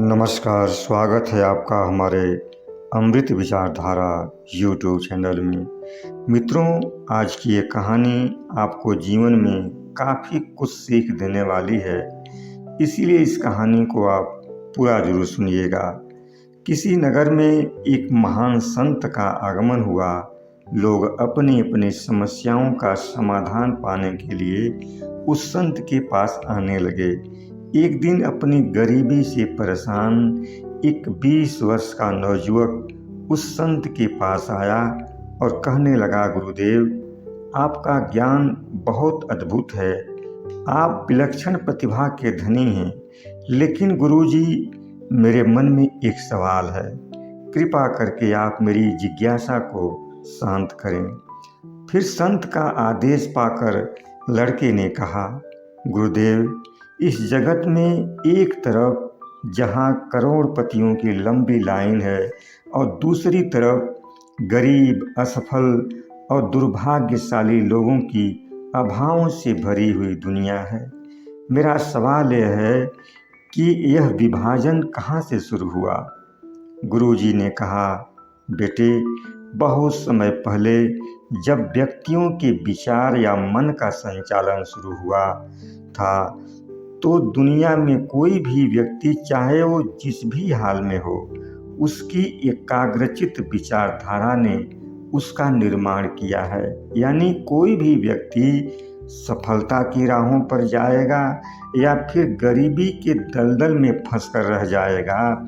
नमस्कार, स्वागत है आपका हमारे अमृत विचारधारा यूट्यूब चैनल में। मित्रों, आज की ये कहानी आपको जीवन में काफ़ी कुछ सीख देने वाली है, इसीलिए इस कहानी को आप पूरा जरूर सुनिएगा। किसी नगर में एक महान संत का आगमन हुआ। लोग अपनी अपनी समस्याओं का समाधान पाने के लिए उस संत के पास आने लगे। एक दिन अपनी गरीबी से परेशान एक 20 वर्ष का नवयुवक उस संत के पास आया और कहने लगा, गुरुदेव, आपका ज्ञान बहुत अद्भुत है, आप विलक्षण प्रतिभा के धनी हैं, लेकिन गुरुजी, मेरे मन में एक सवाल है, कृपा करके आप मेरी जिज्ञासा को शांत करें। फिर संत का आदेश पाकर लड़के ने कहा, गुरुदेव, इस जगत में एक तरफ जहाँ करोड़पतियों की लंबी लाइन है और दूसरी तरफ गरीब, असफल और दुर्भाग्यशाली लोगों की अभावों से भरी हुई दुनिया है। मेरा सवाल यह है कि यह विभाजन कहाँ से शुरू हुआ? गुरुजी ने कहा, बेटे, बहुत समय पहले जब व्यक्तियों के विचार या मन का संचालन शुरू हुआ था, तो दुनिया में कोई भी व्यक्ति, चाहे वो जिस भी हाल में हो, उसकी एकाग्रचित विचारधारा ने उसका निर्माण किया है। यानी कोई भी व्यक्ति सफलता की राहों पर जाएगा या फिर गरीबी के दलदल में फंसकर रह जाएगा,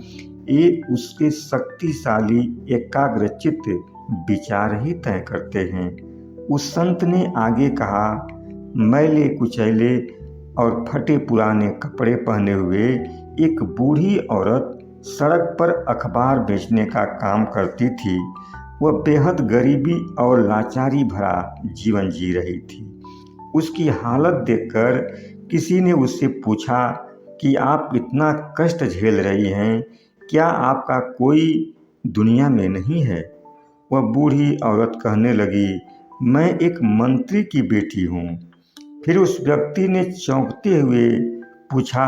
ये उसके शक्तिशाली एकाग्रचित विचार ही तय करते हैं। उस संत ने आगे कहा, मैले कुचैले और फटे पुराने कपड़े पहने हुए एक बूढ़ी औरत सड़क पर अखबार बेचने का काम करती थी। वह बेहद गरीबी और लाचारी भरा जीवन जी रही थी। उसकी हालत देखकर किसी ने उससे पूछा कि आप इतना कष्ट झेल रही हैं, क्या आपका कोई दुनिया में नहीं है? वह बूढ़ी औरत कहने लगी, मैं एक मंत्री की बेटी हूँ। फिर उस व्यक्ति ने चौंकते हुए पूछा,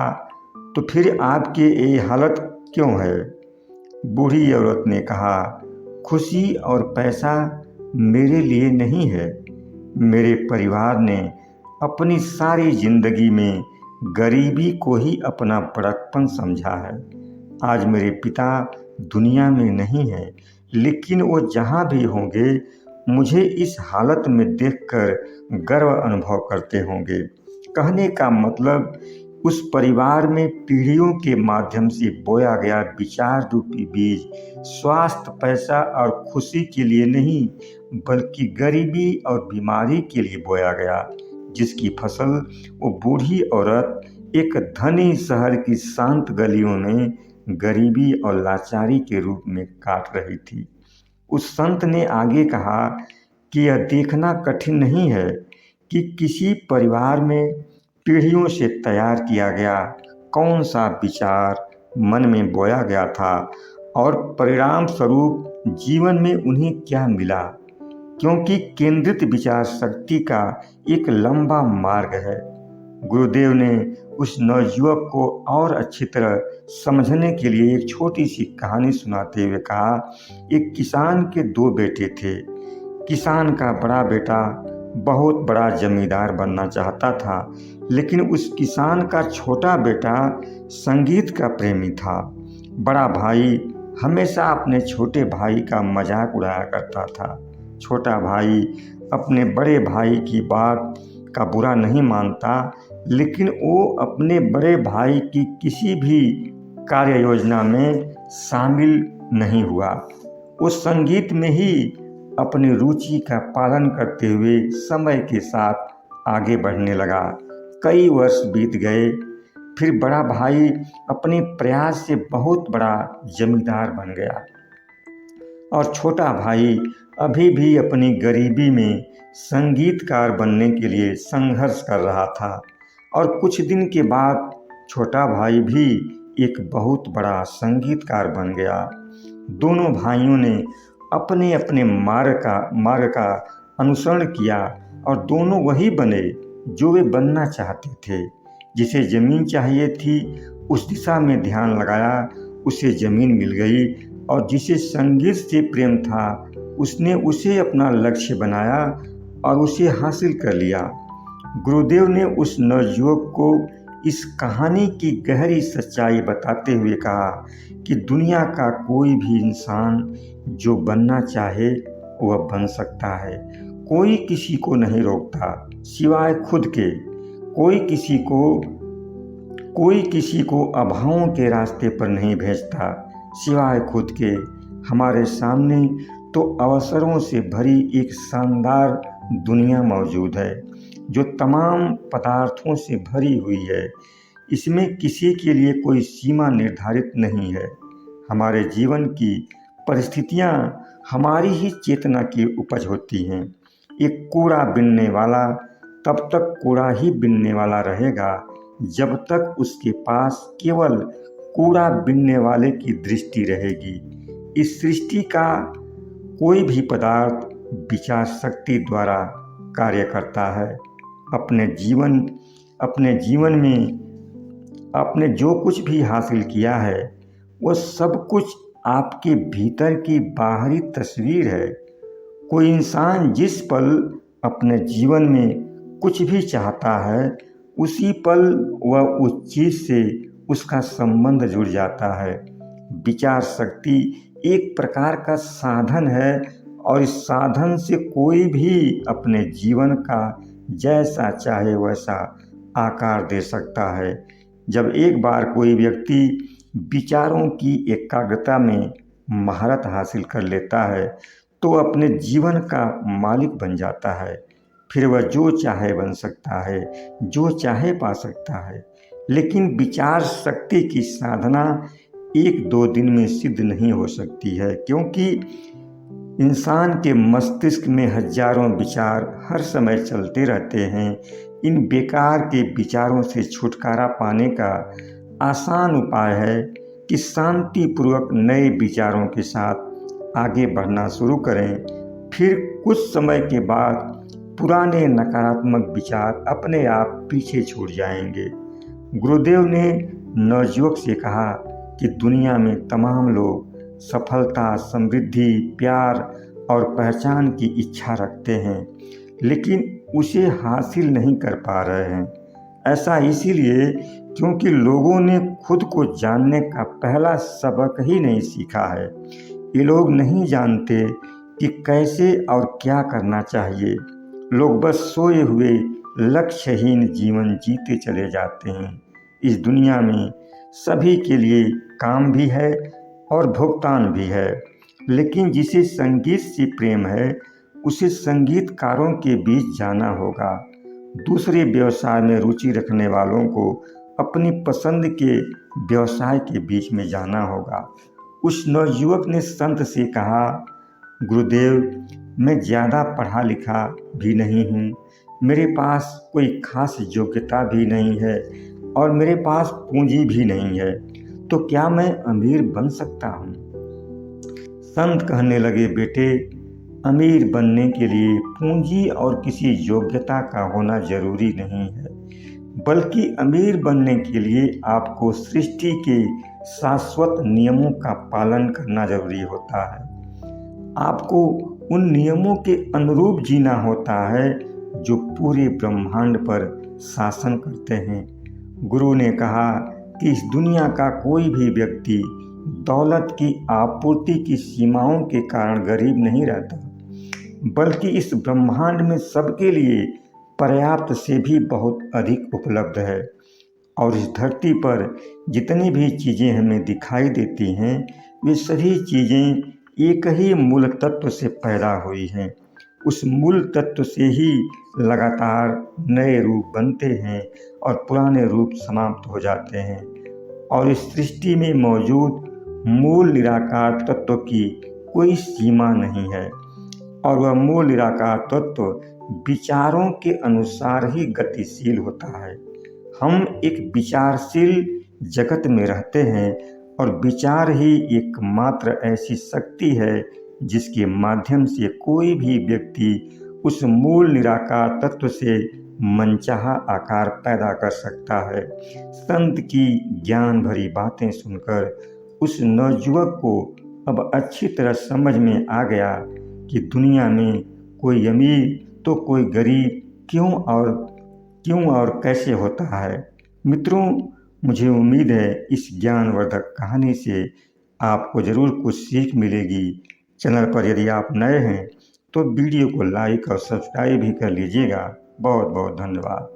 तो फिर आपके ये हालत क्यों है? बूढ़ी औरत ने कहा, खुशी और पैसा मेरे लिए नहीं है। मेरे परिवार ने अपनी सारी जिंदगी में गरीबी को ही अपना बड़कपन समझा है। आज मेरे पिता दुनिया में नहीं है, लेकिन वो जहाँ भी होंगे, मुझे इस हालत में देखकर गर्व अनुभव करते होंगे। कहने का मतलब, उस परिवार में पीढ़ियों के माध्यम से बोया गया विचार रूपी बीज स्वास्थ्य, पैसा और खुशी के लिए नहीं, बल्कि गरीबी और बीमारी के लिए बोया गया, जिसकी फसल वो बूढ़ी औरत एक धनी शहर की शांत गलियों में गरीबी और लाचारी के रूप में काट रही थी। उस संत ने आगे कहा कि यह देखना कठिन नहीं है कि किसी परिवार में पीढ़ियों से तैयार किया गया कौन सा विचार मन में बोया गया था और परिणाम स्वरूप जीवन में उन्हें क्या मिला, क्योंकि केंद्रित विचार शक्ति का एक लंबा मार्ग है। गुरुदेव ने उस नवयुवक को और अच्छी तरह समझने के लिए एक छोटी सी कहानी सुनाते हुए कहा, एक किसान के 2 बेटे थे। किसान का बड़ा बेटा बहुत बड़ा जमींदार बनना चाहता था, लेकिन उस किसान का छोटा बेटा संगीत का प्रेमी था। बड़ा भाई हमेशा अपने छोटे भाई का मजाक उड़ाया करता था। छोटा भाई अपने बड़े भाई की बात का बुरा नहीं मानता, लेकिन वो अपने बड़े भाई की किसी भी कार्य योजना में शामिल नहीं हुआ। वो संगीत में ही अपनी रुचि का पालन करते हुए समय के साथ आगे बढ़ने लगा। कई वर्ष बीत गए, फिर बड़ा भाई अपने प्रयास से बहुत बड़ा जमींदार बन गया और छोटा भाई अभी भी अपनी गरीबी में संगीतकार बनने के लिए संघर्ष कर रहा था। और कुछ दिन के बाद छोटा भाई भी एक बहुत बड़ा संगीतकार बन गया। दोनों भाइयों ने अपने अपने मार्ग का अनुसरण किया और दोनों वही बने जो वे बनना चाहते थे। जिसे ज़मीन चाहिए थी, उस दिशा में ध्यान लगाया, उसे ज़मीन मिल गई, और जिसे संगीत से प्रेम था उसने उसे अपना लक्ष्य बनाया और उसे हासिल कर लिया। गुरुदेव ने उस नवयुवक को इस कहानी की गहरी सच्चाई बताते हुए कहा कि दुनिया का कोई भी इंसान जो बनना चाहे वह बन सकता है। कोई किसी को नहीं रोकता सिवाय खुद के। कोई किसी को अभावों के रास्ते पर नहीं भेजता सिवाय खुद के। हमारे सामने तो अवसरों से भरी एक शानदार दुनिया मौजूद है जो तमाम पदार्थों से भरी हुई है। इसमें किसी के लिए कोई सीमा निर्धारित नहीं है। हमारे जीवन की परिस्थितियाँ हमारी ही चेतना की उपज होती हैं। एक कूड़ा बीनने वाला तब तक कूड़ा ही बीनने वाला रहेगा जब तक उसके पास केवल कूड़ा बीनने वाले की दृष्टि रहेगी। इस सृष्टि का कोई भी पदार्थ विचार शक्ति द्वारा कार्य करता है। अपने जीवन में आपने जो कुछ भी हासिल किया है वह सब कुछ आपके भीतर की बाहरी तस्वीर है। कोई इंसान जिस पल अपने जीवन में कुछ भी चाहता है उसी पल वह उस चीज़ से उसका संबंध जुड़ जाता है। विचार शक्ति एक प्रकार का साधन है और इस साधन से कोई भी अपने जीवन का जैसा चाहे वैसा आकार दे सकता है। जब एक बार कोई व्यक्ति विचारों की एकाग्रता में महारत हासिल कर लेता है तो अपने जीवन का मालिक बन जाता है। फिर वह जो चाहे बन सकता है, जो चाहे पा सकता है। लेकिन विचार शक्ति की साधना एक दो दिन में सिद्ध नहीं हो सकती है, क्योंकि इंसान के मस्तिष्क में हजारों विचार हर समय चलते रहते हैं। इन बेकार के विचारों से छुटकारा पाने का आसान उपाय है कि शांतिपूर्वक नए विचारों के साथ आगे बढ़ना शुरू करें। फिर कुछ समय के बाद पुराने नकारात्मक विचार अपने आप पीछे छूट जाएंगे। गुरुदेव ने नवयुवक से कहा कि दुनिया में तमाम लोग सफलता, समृद्धि, प्यार और पहचान की इच्छा रखते हैं, लेकिन उसे हासिल नहीं कर पा रहे हैं। ऐसा इसीलिए क्योंकि लोगों ने खुद को जानने का पहला सबक ही नहीं सीखा है। ये लोग नहीं जानते कि कैसे और क्या करना चाहिए। लोग बस सोए हुए लक्ष्यहीन जीवन जीते चले जाते हैं। इस दुनिया में सभी के लिए काम भी है और भुगतान भी है, लेकिन जिसे संगीत से प्रेम है उसे संगीतकारों के बीच जाना होगा। दूसरे व्यवसाय में रुचि रखने वालों को अपनी पसंद के व्यवसाय के बीच में जाना होगा। उस नवयुवक ने संत से कहा, गुरुदेव, मैं ज़्यादा पढ़ा लिखा भी नहीं हूँ, मेरे पास कोई खास योग्यता भी नहीं है और मेरे पास पूंजी भी नहीं है, तो क्या मैं अमीर बन सकता हूँ? संत कहने लगे, बेटे, अमीर बनने के लिए पूंजी और किसी योग्यता का होना जरूरी नहीं है, बल्कि अमीर बनने के लिए आपको सृष्टि के शाश्वत नियमों का पालन करना जरूरी होता है। आपको उन नियमों के अनुरूप जीना होता है जो पूरे ब्रह्मांड पर शासन करते हैं। गुरु ने कहा कि इस दुनिया का कोई भी व्यक्ति दौलत की आपूर्ति की सीमाओं के कारण गरीब नहीं रहता, बल्कि इस ब्रह्मांड में सबके लिए पर्याप्त से भी बहुत अधिक उपलब्ध है। और इस धरती पर जितनी भी चीज़ें हमें दिखाई देती हैं वे सभी चीज़ें एक ही मूल तत्व से पैदा हुई हैं। उस मूल तत्व से ही लगातार नए रूप बनते हैं और पुराने रूप समाप्त हो जाते हैं। और इस सृष्टि में मौजूद मूल निराकार तत्व की कोई सीमा नहीं है, और वह मूल निराकार तत्व विचारों के अनुसार ही गतिशील होता है। हम एक विचारशील जगत में रहते हैं और विचार ही एकमात्र ऐसी शक्ति है जिसके माध्यम से कोई भी व्यक्ति उस मूल निराकार तत्व से मनचाहा आकार पैदा कर सकता है। संत की ज्ञान भरी बातें सुनकर उस नवयुवक को अब अच्छी तरह समझ में आ गया कि दुनिया में कोई अमीर तो कोई गरीब क्यों और कैसे होता है। मित्रों, मुझे उम्मीद है इस ज्ञानवर्धक कहानी से आपको ज़रूर कुछ सीख मिलेगी। चैनल पर यदि आप नए हैं तो वीडियो को लाइक और सब्सक्राइब भी कर लीजिएगा। बहुत बहुत धन्यवाद।